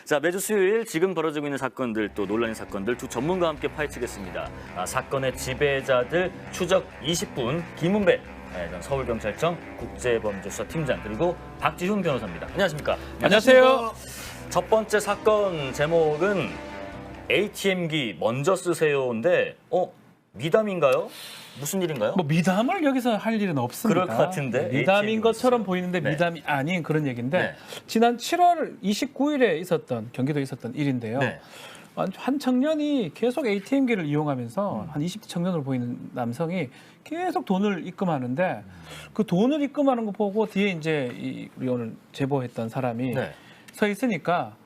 자, 매주 수요일 지금 벌어지고 있는 사건들 또 논란의 사건들 두 전문가와 함께 파헤치겠습니다. 사건의 지배자들 추적 20분 김은배 전 서울경찰청 국제범죄수사 팀장 그리고 박지훈 변호사입니다. 안녕하십니까? 안녕하세요. 첫 번째 사건 제목은 ATM기 먼저 쓰세요인데 미담인가요? 무슨 일인가요? 뭐 미담을 여기서 할 일은 없습니다. 그럴 것 같은데. 미담인 것처럼 쓰세요. 보이는데 네. 미담이 아닌 그런 얘기인데 네. 지난 7월 29일에 있었던 경기도에 있었던 일인데요. 네. 한 청년이 계속 ATM기를 이용하면서 한 20대 청년으로 보이는 남성이 계속 돈을 입금하는데 그 돈을 입금하는 거 보고 뒤에 이제 우리 오늘 제보했던 사람이 네. 서 있으니까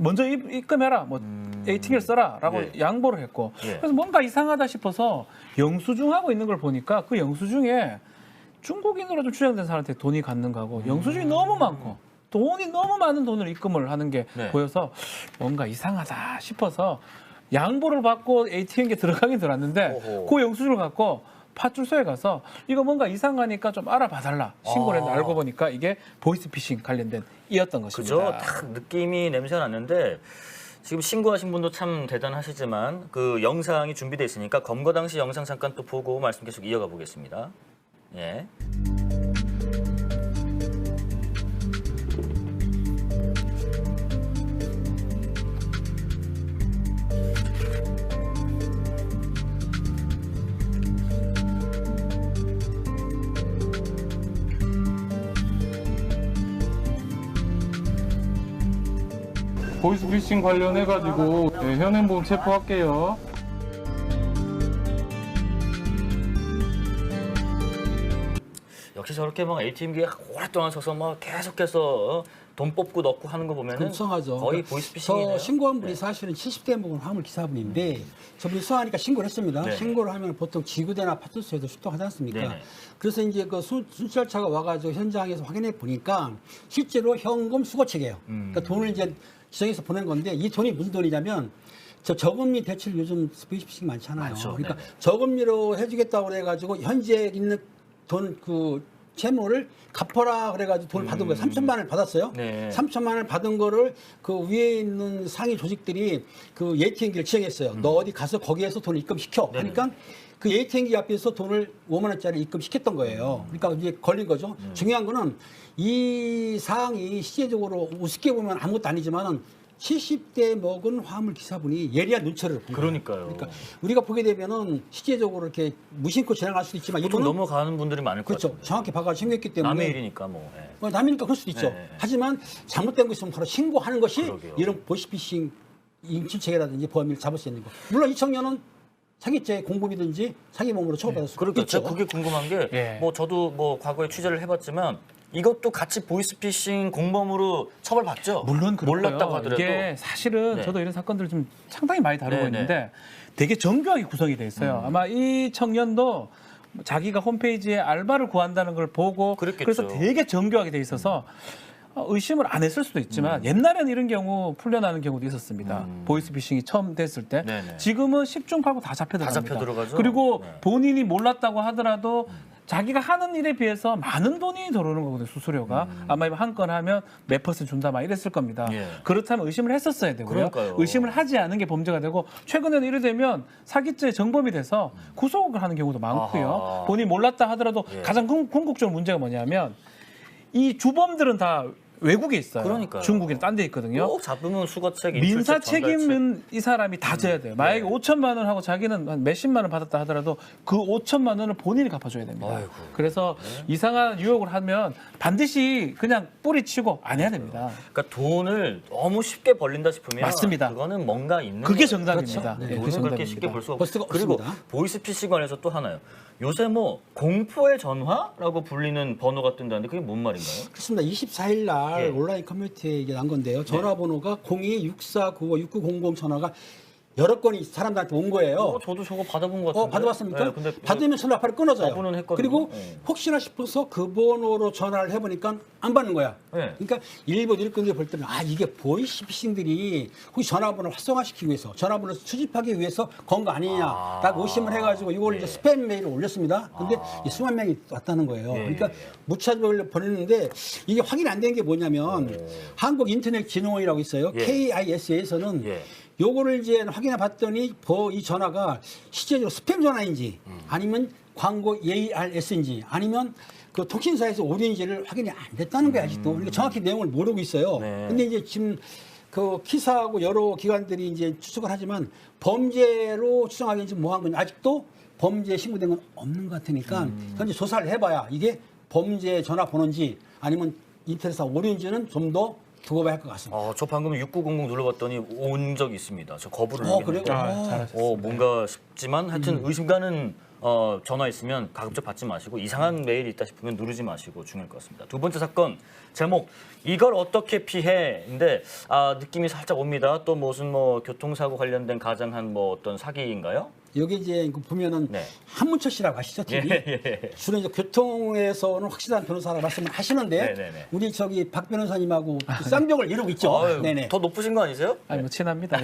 먼저 입금해라, 뭐 ATM기를 써라라고 예. 양보를 했고 예. 그래서 뭔가 이상하다 싶어서 영수증하고 있는 걸 보니까 그 영수증에 중국인으로 좀 추정된 사람한테 돈이 갔는 거고 영수증이 너무 많고 돈이 너무 많은 돈을 입금을 하는 게 네. 보여서 뭔가 이상하다 싶어서 양보를 받고 ATM기에 들어가긴 들어왔는데 오호. 그 영수증을 갖고 파출소에 가서 이거 뭔가 이상하니까 좀 알아봐달라 신고를 했는데 알고 보니까 이게 보이스피싱 관련된 이었던 것입니다. 그죠? 딱 느낌이 냄새가 났는데 지금 신고하신 분도 참 대단하시지만 그 영상이 준비되어 있으니까 검거 당시 영상 잠깐 또 보고 말씀 계속 이어가 보겠습니다. 예. 보이스피싱 관련해가지고 현행범 체포할게요. 역시 저렇게 막 ATM기에 오랫동안 서서 막 계속해서 돈 뽑고 넣고 하는 거 보면은 불쌍하죠. 거의 보이스피싱이네요. 저 신고한 분이 사실은 70대 먹은 화물 기사분인데 저분이 수하니까 신고를 했습니다. 네. 신고를 하면 보통 지구대나 파출소에도 출동하지 않습니까? 네네. 그래서 이제 그 순찰차가 와가지고 현장에서 확인해 보니까 실제로 현금 수거책이에요. 그러니까 돈을 이제 지정해서 보낸 건데 이 돈이 무슨 돈이냐면 저 저금리 대출 요즘 보이스피싱 많잖아요. 많죠. 그러니까 네네. 저금리로 해주겠다고 그래가지고 현재 있는 돈 그 채무를 갚아라 그래가지고 돈을 받은 거예요. 3천만 원을 받았어요. 네. 3천만 원을 받은 거를 그 위에 있는 상위 조직들이 그 ATM기를 지정했어요. 너 어디 가서 거기에서 돈을 입금시켜. 네네. 그러니까 그 ATM기 앞에서 돈을 5만 원짜리 입금시켰던 거예요. 그러니까 이제 걸린 거죠. 중요한 거는 이 사항이 시제적으로 우습게 보면 아무것도 아니지만은 70대 먹은 화물 기사분이 예리한 눈치를 본 거예요. 그러니까요. 그러니까 우리가 보게 되면은 실제적으로 이렇게 무심코 지나갈 수도 있지만 보통 이분은 넘어가는 분들이 많을 것 그렇죠. 같아요. 정확히 봐가지고 신고했기 때문에 남의 일이니까 뭐. 예. 남이니까 그럴 수도 있죠. 네. 하지만 잘못된 거 있으면 바로 신고하는 것이 그러게요. 이런 보이스피싱 인출체계라든지 보험을 잡을 수 있는 거. 물론 이 청년은 사기죄 공범이든지 사기범으로 처벌받을 수 그러니까 있죠. 제가 그게 궁금한 게 예. 뭐 저도 뭐 과거에 취재를 해봤지만 이것도 같이 보이스피싱 공범으로 처벌받죠. 물론 그렇고요. 몰랐다고 하더라도. 이게 사실은 네. 저도 이런 사건들을 좀 상당히 많이 다루고 네, 있는데 되게 정교하게 구성이 돼 있어요. 아마 이 청년도 자기가 홈페이지에 알바를 구한다는 걸 보고 그랬겠죠. 그래서 되게 정교하게 돼 있어서 의심을 안 했을 수도 있지만 옛날에는 이런 경우 풀려나는 경우도 있었습니다. 보이스피싱이 처음 됐을 때. 네네. 지금은 10중 8구 다 잡혀 다 들어갑니다. 잡혀 들어가죠? 그리고 네. 본인이 몰랐다고 하더라도 자기가 하는 일에 비해서 많은 돈이 들어오는 거거든요, 수수료가. 아마 한 건 하면 몇 퍼센트 준다, 막 이랬을 겁니다. 예. 그렇다면 의심을 했었어야 되고요. 그러니까요. 의심을 하지 않은 게 범죄가 되고, 최근에는 이래 되면 사기죄 정범이 돼서 구속을 하는 경우도 많고요. 아하. 본인이 몰랐다 하더라도 예. 가장 궁극적으로 문제가 뭐냐면, 이 주범들은 다 외국에 있어요. 그러니까요. 중국이나 딴 데 있거든요. 꼭 잡으면 수거책, 민사 인출책, 전달책. 책임은 이 사람이 다 져야 돼요. 만약에 네. 5천만 원 하고 자기는 한 몇십만 원 받았다 하더라도 그 5천만 원을 본인이 갚아줘야 됩니다. 아이고. 그래서 이상한 유혹을 하면 반드시 그냥 뿌리치고 안 해야 됩니다. 그러니까 돈을 너무 쉽게 벌린다 싶으면 맞습니다. 그거는 뭔가 있는 그게 거예요. 정답입니다. 그렇죠? 네, 돈을 그게 그렇게 정답입니다. 쉽게 벌 수가 벌 수가 없고 그리고 없습니다. 보이스피싱 관해서 또 하나요. 요새 뭐 공포의 전화라고 불리는 번호가 뜬다는데 그게 뭔 말인가요? 그렇습니다. 24일 날 예. 온라인 커뮤니티에 이게 난 건데요. 전화번호가 02-6495-6900 전화가 여러 건이 사람들한테 온 거예요. 저도 저거 받아본 것 같은데. 받아봤습니까? 네, 근데 받으면 전화파를 끊어져요. 거부는 했거든요. 그리고 네. 혹시나 싶어서 그 번호로 전화를 해보니까 안 받는 거야. 네. 그러니까 일부 일꾼들이 볼 때는 이게 보이스피싱들이 혹시 전화번호를 활성화시키기 위해서 전화번호를 수집하기 위해서 건 거 아니냐라고 의심을 해가지고 이걸 이제 스팸 메일을 올렸습니다. 근데 이 수만 명이 왔다는 거예요. 예, 그러니까 예. 무차별로 보냈는데 이게 확인 안 된 게 뭐냐면 한국인터넷진흥원이라고 있어요. 예. KIS에서는 예. 요거를 이제 확인해 봤더니 이 전화가 실제적으로 스팸 전화인지 아니면 광고 ARS인지 아니면 그 통신사에서 오류인지를 확인이 안 됐다는 거야 아직도. 그러니까 정확히 내용을 모르고 있어요. 네. 근데 이제 지금 그 키사하고 여러 기관들이 이제 추측을 하지만 범죄로 추정하기엔 지금 뭐 한 건지 아직도 범죄 신고된 건 없는 것 같으니까 현재 조사를 해봐야 이게 범죄 전화번호인지 아니면 인터넷사 오류인지는 좀 더 두고 봐야 할 것 같습니다. 저 방금 6900 눌러봤더니 온 적이 있습니다. 저 거부를 그래요? 했는데. 잘하셨어요. 뭔가 싶지만 하여튼 의심 가는 전화 있으면 가급적 받지 마시고 이상한 메일이 있다 싶으면 누르지 마시고 중요할 것 같습니다. 두 번째 사건 제목 이걸 어떻게 피해?인데 느낌이 살짝 옵니다. 또 무슨 교통사고 관련된 가장한 어떤 사기인가요? 여기 이제 보면은 네. 한문철 씨라고 아시죠? TV? 예. 주로 이제 교통에서는 확실한 변호사라고 말씀을 하시는데 네네네. 우리 박 변호사님하고 쌍벽을 이루고 있죠. 아유, 네네. 더 높으신 거 아니세요? 아니 뭐 친합니다.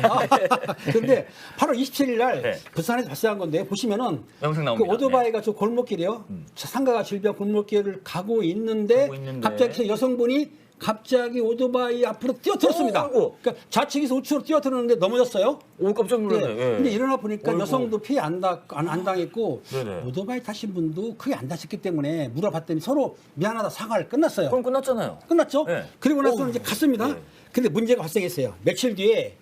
근데 8월 27일 날 네. 부산에서 발생한 건데 보시면은 영상 그 나옵니다. 오토바이가 저 골목길이요. 상가가 질병 골목길을 가고 있는데 갑자기 여성분이 갑자기 오토바이 앞으로 뛰어들었습니다. 아이고. 그러니까 좌측에서 우측으로 뛰어들었는데 넘어졌어요. 오 깜짝 네. 놀랐네. 예. 근데 일어나 보니까 어이구. 여성도 피해 안 당했고 네네. 오토바이 타신 분도 크게 안 다쳤기 때문에 물어봤더니 서로 미안하다 사과를 끝났어요. 그럼 끝났잖아요. 끝났죠? 네. 그리고 나서는 이제 갔습니다. 네. 근데 문제가 발생했어요. 며칠 뒤에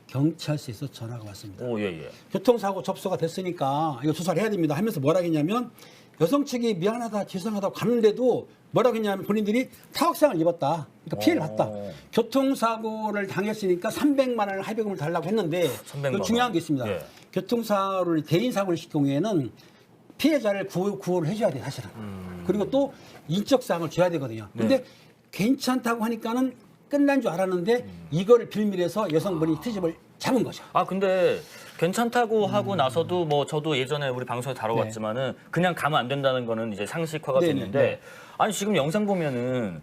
경찰서에서 전화가 왔습니다. 예. 교통사고 접수가 됐으니까 이거 조사를 해야 됩니다 하면서 뭐라 했냐면 여성 측이 미안하다 죄송하다고 갔는데도 뭐라고 했냐면 본인들이 타박상을 입었다. 그러니까 피해를 봤다. 교통사고를 당했으니까 300만 원을 합의금을 달라고 했는데 300만 원. 중요한 게 있습니다. 예. 교통사고를 대인사고를 시킬 경우에는 피해자를 구호를 해줘야 돼요 사실은. 그리고 또 인적사항을 줘야 되거든요. 근데 네. 괜찮다고 하니까는 끝난 줄 알았는데 이거를 빌미해서 여성분이 트집을 잡은 거죠. 근데 괜찮다고 하고 나서도 저도 예전에 우리 방송에 다뤄봤지만은 그냥 가면 안 된다는 거는 이제 상식화가 네네. 됐는데 아니 지금 영상 보면은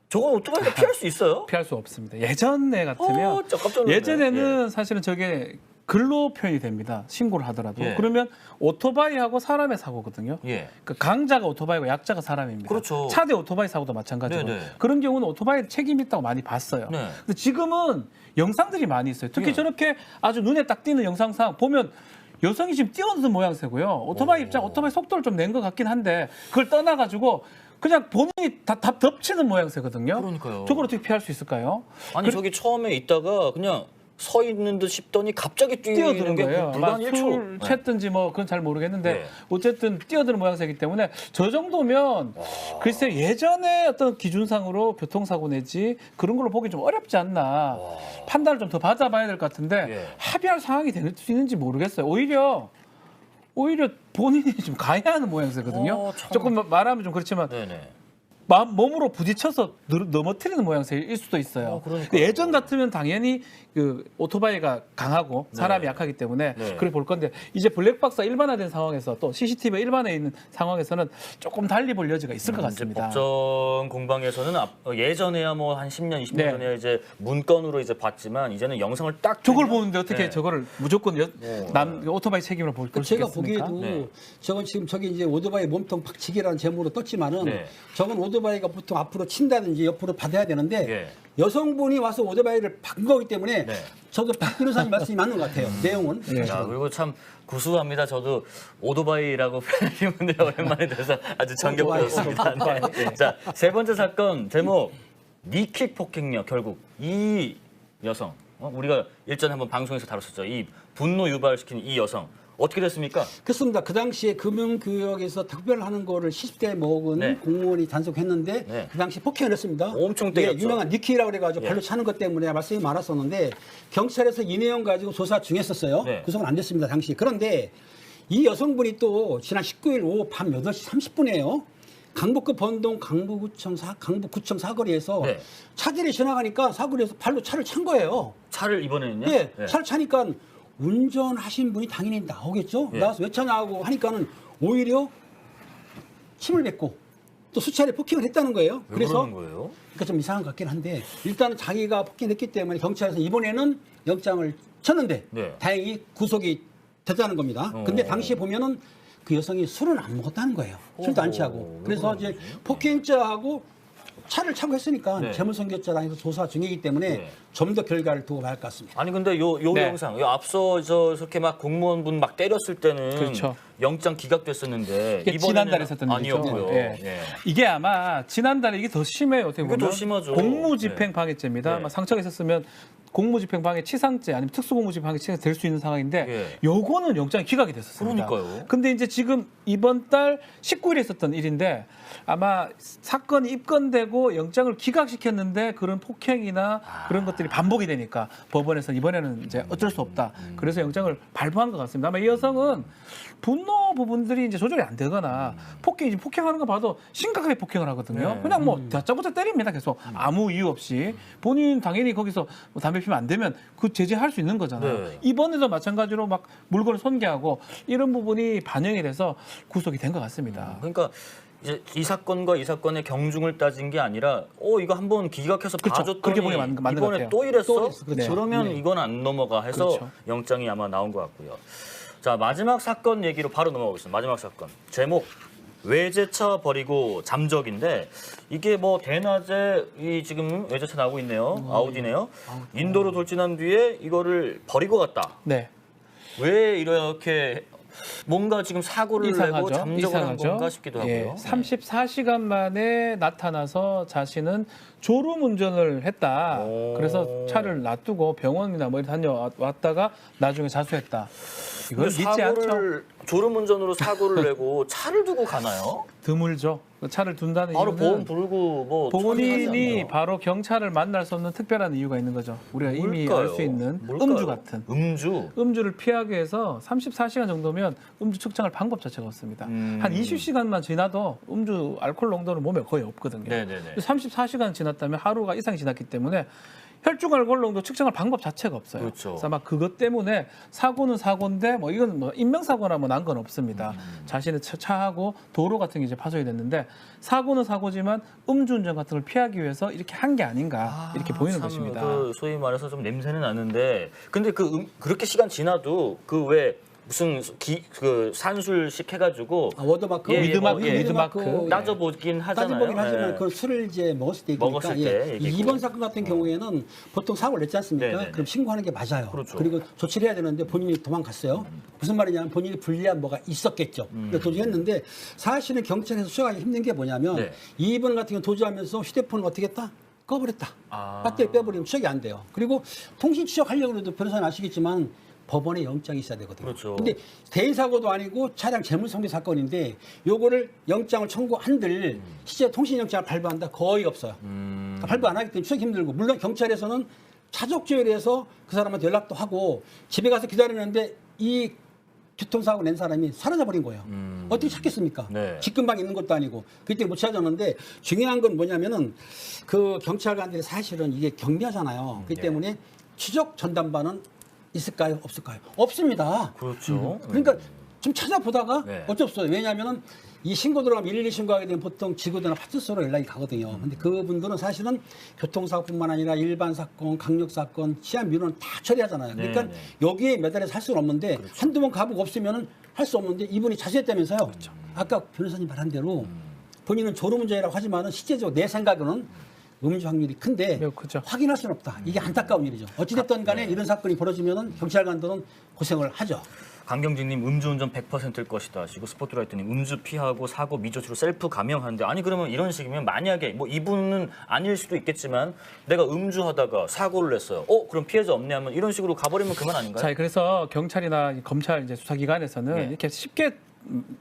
저건 오토바이가 피할 수 있어요? 피할 수 없습니다. 예전에 같으면 진짜 깜짝 놀랐네. 예전에는 사실은 저게 글로 표현이 됩니다. 신고를 하더라도. 예. 그러면 오토바이하고 사람의 사고거든요. 예. 그 강자가 오토바이고 약자가 사람입니다. 그렇죠. 차대 오토바이 사고도 마찬가지고 네네. 그런 경우는 오토바이 책임이 있다고 많이 봤어요. 네. 근데 지금은 영상들이 많이 있어요. 특히 예. 저렇게 아주 눈에 딱 띄는 영상상 보면 여성이 지금 뛰어드는 모양새고요. 오토바이 입장, 오토바이 속도를 좀 낸 것 같긴 한데 그걸 떠나가지고 그냥 본인이 다 덮치는 모양새거든요. 그러니까요. 저걸 어떻게 피할 수 있을까요? 아니 저기 처음에 있다가 그냥 서 있는 듯 싶더니 갑자기 뛰어드는 뛰어드는 게 거예요. 불과 막 1초. 술 챘든지 그건 잘 모르겠는데 네. 어쨌든 뛰어드는 모양새이기 때문에 저 정도면 글쎄 예전에 어떤 기준상으로 교통사고 내지 그런 걸로 보기 좀 어렵지 않나 판단을 좀 더 받아봐야 될 것 같은데 예. 합의할 상황이 될 수 있는지 모르겠어요. 오히려 본인이 좀 가야 하는 모양새거든요. 참. 조금 말하면 좀 그렇지만 네네. 몸으로 부딪혀서 넘어뜨리는 모양새일 수도 있어요. 그러니까요. 근데 예전 같으면 당연히 그 오토바이가 강하고 사람이 네. 약하기 때문에 네. 그래 볼 건데 이제 블랙박스가 일반화된 상황에서 또 CCTV가 일반화돼 있는 상황에서는 조금 달리 볼 여지가 있을 것 이제 같습니다. 법정 공방에서는 예전에야 한 10년, 20년 네. 전에 이제 문건으로 이제 봤지만 이제는 영상을 딱 저걸 보면 보는데 어떻게 네. 저거를 무조건 오토바이 책임으로 볼 수 제가 있겠습니까? 보기에도 네. 저건 지금 저기 이제 오토바이 몸통 박치기라는 제목으로 떴지만은 네. 저건 오토바이가 보통 앞으로 친다든지 옆으로 받아야 되는데 예. 여성분이 와서 오토바이를 박은 거기 때문에 네. 저도 박 변호사님 말씀이 맞는 것 같아요. 내용은. 자, 그리고 참 구수합니다. 저도 오토바이라고 표현하신 분들이 오랜만에 들어서 아주 정겹었습니다. 네. 자, 세 번째 사건 제목 니킥 폭행력. 결국 이 여성 우리가 일전에 한번 방송에서 다뤘었죠. 이 분노 유발시킨 이 여성 어떻게 됐습니까? 그렇습니다. 그 당시에 금융구역에서 특별하는 거를 70대 먹은 네. 공무원이 단속했는데 네. 그 당시 폭행을 했습니다. 엄청 때렸죠. 유명한 니키라고 그래가지고 예. 발로 차는 것 때문에 말씀이 많았었는데 경찰에서 이 내용 가지고 조사 중했었어요. 네. 구속은 안 됐습니다. 당시. 그런데 이 여성분이 또 지난 19일 오후 밤 8시 30분에요. 강북구 번동 강북구청 사거리에서 네. 차들이 지나가니까 사거리에서 발로 차를 찬 거예요. 차를 이번에는요? 예, 네. 차를 차니까 운전하신 분이 당연히 나오겠죠. 예. 나와서 왜 차냐고 하니까는 오히려 침을 뱉고 또 수차례 폭행을 했다는 거예요. 왜 그래서 그러는 거예요? 그러니까 좀 이상한 것 같긴 한데 일단은 자기가 폭행했기 때문에 경찰에서 이번에는 영장을 쳤는데 네. 다행히 구속이 됐다는 겁니다. 근데 당시에 보면은 그 여성이 술은 안 먹었다는 거예요. 술도 안 취하고. 왜 그래서 그러는 이제 폭행죄하고 차를 차고 했으니까 네. 재물손괴죄라 해서 조사 중이기 때문에 네. 좀 더 결과를 두고 봐야 할 것 같습니다. 아니 근데 요 네. 영상 요 앞서 저렇게 막 공무원분 막 때렸을 때는 그렇죠. 영장 기각됐었는데 이게 지난달에 있었던 일이죠. 아니었고요. 예. 예. 이게 아마 지난달에 이게 더 심해요. 어떻게 이게 보면 더 심하죠. 공무집행방해죄입니다. 네. 아마 상처가 있었으면 공무집행방해 치상죄 아니면 특수공무집행방해 치상죄 될 수 있는 상황인데 예. 요거는 영장이 기각이 됐었습니다. 그러니까요. 근데 이제 지금 이번 달 19일에 있었던 일인데 아마 사건이 입건되고 영장을 기각시켰는데 그런 폭행이나 그런 것들이 반복이 되니까 법원에서 이번에는 이제 어쩔 수 없다. 그래서 영장을 발부한 것 같습니다. 아마 이 여성은 분노 부분들이 이제 조절이 안 되거나 폭행하는 거 봐도 심각하게 폭행을 하거든요. 네. 그냥 뭐 다짜고짜 때립니다. 계속 아무 이유 없이 본인 당연히 거기서 뭐 담배 피면 안 되면 그 제재할 수 있는 거잖아요. 네. 이번에도 마찬가지로 막 물건을 손괴하고 이런 부분이 반영이 돼서 구속이 된 것 같습니다. 그러니까 이제 이 사건과 이 사건의 경중을 따진 게 아니라 이거 한번 기각해서 그렇죠. 봐줬더니 그렇게 보기 맞는 것 이번에 같아요. 또 이랬어? 또 이랬어. 그렇죠. 그러면 네. 이건 안 넘어가 해서 그렇죠. 영장이 아마 나온 것 같고요. 자, 마지막 사건 얘기로 바로 넘어가겠습니다. 마지막 사건. 제목 외제차 버리고 잠적인데 이게 뭐 대낮에 이 지금 외제차 나오고 있네요. 아우디네요. 인도로 돌진한 뒤에 이거를 버리고 갔다. 네. 왜 이렇게 뭔가 지금 사고를 내고 잠적을 한 건가 싶기도 하고요. 예, 34시간 만에 나타나서 자신은 졸음 운전을 했다. 오. 그래서 차를 놔두고 병원이나 뭐 다녀왔다가 나중에 자수했다. 이걸 근데 믿지 않죠. 졸음 운전으로 사고를 내고 차를 두고 가나요? 드물죠. 차를 둔다는 바로 보험 이유는 부르고 뭐 본인이 처리하지 않나요? 바로 경찰을 만날 수 없는 특별한 이유가 있는 거죠. 우리가 이미 뭘까요? 알 수 있는 뭘까요? 음주 같은. 음주를 피하기 위해서 34시간 정도면 음주 측정할 방법 자체가 없습니다. 한 20시간만 지나도 음주 알코올 농도는 몸에 거의 없거든요. 네네네. 34시간 지났다면 하루가 이상이 지났기 때문에 혈중 알코올 농도 측정할 방법 자체가 없어요. 그렇죠. 그래서 아마 그것 때문에 사고는 사고인데 뭐 이건 뭐 인명사고나 뭐 난 건 없습니다. 자신의 차하고 도로 같은 게 이제 파손이 됐는데 사고는 사고지만 음주운전 같은 걸 피하기 위해서 이렇게 한 게 아닌가 이렇게 보이는 참 것입니다. 그 소위 말해서 좀 냄새는 나는데 근데 그렇게 시간 지나도 그 왜 무슨 그 산술식 해가지고 워드마크, 예, 위드마크, 예, 위드마크. 따져보긴 하잖아요. 따져보긴 하지만 예. 그 술을 이제 먹었을 때 있으니까 먹었을 때 얘기했고. 이번 사건 같은 경우에는 보통 사고를 냈지 않습니까? 네네네. 그럼 신고하는 게 맞아요. 그렇죠. 그리고 조치를 해야 되는데 본인이 도망갔어요. 무슨 말이냐면 본인이 불리한 뭐가 있었겠죠. 그래서 도주했는데 사실은 경찰에서 수사하기 힘든 게 뭐냐면 네. 이번 같은 경우 도주하면서 휴대폰을 어떻게 했다? 꺼버렸다. 아. 배터리 빼버리면 추적이 안 돼요. 그리고 통신 추적하려고 해도 변호사님 아시겠지만 법원에 영장이 있어야 되거든요. 그렇죠. 근데 대인 사고도 아니고 차량 재물손괴 사건인데 요거를 영장을 청구한들 실제 통신 영장을 발부한다 거의 없어요. 그러니까 발부 안 하기 때문에 추적 힘들고 물론 경찰에서는 차적 조율해서 그 사람한테 연락도 하고 집에 가서 기다리는데 이 교통사고 낸 사람이 사라져 버린 거예요. 어떻게 찾겠습니까? 네. 집 근방 있는 것도 아니고 그때 못 찾았는데 중요한 건 뭐냐면은 그 경찰관들이 사실은 이게 경비하잖아요. 그렇기 네. 때문에 추적 전담반은 있을까요? 없을까요? 없습니다. 그렇죠. 그러니까 좀 찾아보다가 네. 어쩔 수 없어요. 왜냐하면은 이 신고 들어가면 112 신고하게 되면 보통 지구대나 파출소로 연락이 가거든요. 근데 그분들은 사실은 교통사고뿐만 아니라 일반 사건, 강력 사건, 치안 민원은 다 처리하잖아요. 그러니까 네. 여기에 매달려서 할 수는 없는데 한두 번 가보고 없으면은 할 수 없는데 이분이 자수했다면서요. 아까 변호사님 말한 대로 본인은 졸음운전이라고 하지만은 실제적으로 내 생각에는 음주 확률이 큰데 매우 크죠. 확인할 수는 없다. 이게 안타까운 일이죠. 어찌됐든 간에 이런 사건이 벌어지면은 경찰관들은 고생을 하죠. 강경진님 음주운전 100%일 것이다 하시고 스포트라이트님 음주 피하고 사고 미조치로 셀프 감형하는데 아니 그러면 이런 식이면 만약에 뭐 이분은 아닐 수도 있겠지만 내가 음주하다가 사고를 냈어요. 그럼 피해자 없냐면 이런 식으로 가버리면 그만 아닌가요? 자, 그래서 경찰이나 검찰 이제 수사기관에서는 예. 이렇게 쉽게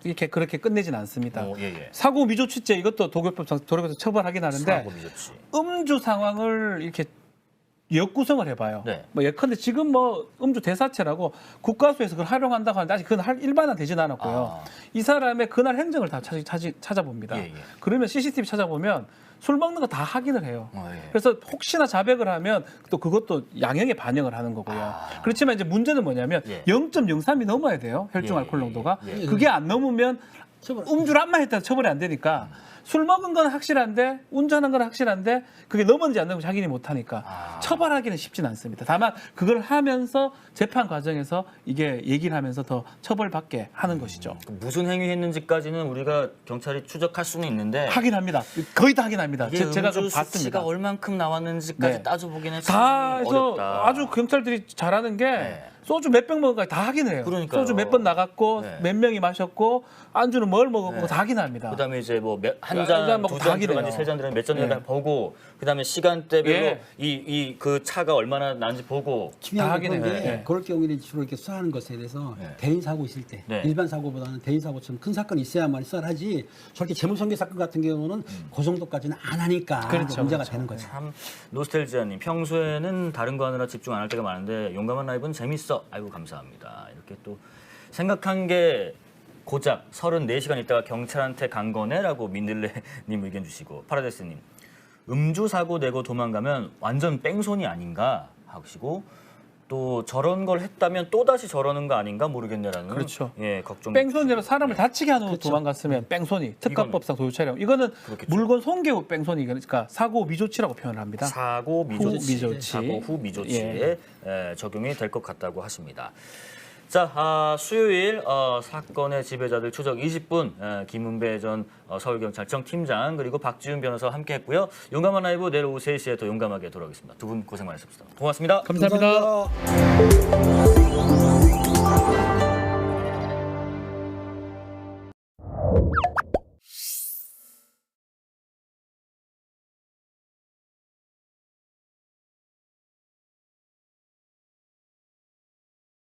이렇게 그렇게 끝내진 않습니다. 예. 사고 미조치죄 이것도 도로교통법 처벌하긴 하는데 사고 미조치. 음주 상황을 이렇게 역구성을 해봐요. 네. 뭐 예컨대 지금 뭐 음주 대사체라고 국가수에서 그걸 활용한다고 하는데 아직 그건 일반화되지는 않았고요. 이 사람의 그날 행적을 다 찾아봅니다. 예. 그러면 CCTV 찾아보면 술 먹는 거 다 확인을 해요. 예. 그래서 혹시나 자백을 하면 또 그것도 양형에 반영을 하는 거고요. 그렇지만 이제 문제는 뭐냐면 예. 0.03이 넘어야 돼요. 혈중 예, 알코올 농도가. 예, 예. 그게 안 넘으면 처벌. 음주를 한번 했다 처벌이 안 되니까 술 먹은 건 확실한데 운전한 건 확실한데 그게 넘었는지 안 넘었는지 확인이 못 하니까 처벌하기는 쉽진 않습니다. 다만 그걸 하면서 재판 과정에서 이게 얘기를 하면서 더 처벌받게 하는 것이죠. 무슨 행위했는지까지는 우리가 경찰이 추적할 수는 있는데 확인합니다. 거의 다 확인합니다. 이게 제가 그 음주 수치가 봤습니다. 얼만큼 나왔는지까지 네. 따져보기는 다 참 해서 어렵다. 아주 경찰들이 잘하는 게 네. 소주 몇 병 먹은가 다 확인해요. 그러니까요. 소주 몇 번 나갔고 네. 몇 명이 마셨고 안주는 뭘 먹었고 네. 다 확인합니다. 그다음에 이제 뭐 한 한 잔, 잔 먹고 두 다 잔 하기로 들어간지 해요. 세 잔 들어간지 몇 잔 예. 보고 그다음에 시간대별로 예. 이 그 차가 얼마나 나는지 보고 중요한 다 건 그런 게 확인해요. 네. 그럴 경우에는 주로 이렇게 수사하는 것에 대해서 네. 대인 사고 있을 때 네. 일반 사고보다는 대인 사고처럼 큰 사건이 있어야만 수사를 하지 저렇게 재물손괴 사건 같은 경우는 그 정도까지는 안 하니까 그렇죠, 문제가 그렇죠. 되는 거죠. 참 노스텔지아님 평소에는 다른 거 하느라 집중 안 할 때가 많은데 용감한 라이브는 재밌어. 아이고 감사합니다. 이렇게 또 생각한 게 고작 34시간 있다가 경찰한테 간 거네라고 민들레님 의견 주시고 파라데스님 음주 사고 내고 도망가면 완전 뺑소니 아닌가 하시고 또 저런 걸 했다면 또 다시 저러는 거 아닌가 모르겠네라는 그렇죠. 예 걱정. 뺑소니로 사람을 다치게 하는 도망갔으면 뺑소니, 특가법상 도주차량. 이거는 그렇겠죠. 물건 손괴 후 뺑소니, 그러니까 사고 미조치라고 표현을 합니다. 사고 미조치, 미조치. 사고 후 미조치에 예. 적용이 될 것 같다고 하십니다. 자, 수요일 사건의 지배자들 추적 20분 김은배 전 서울경찰청 팀장 그리고 박지훈 변호사와 함께했고요. 용감한 라이브 내일 오후 3시에 더 용감하게 돌아오겠습니다. 두 분 고생 많으셨습니다. 고맙습니다. 감사합니다. 감사합니다.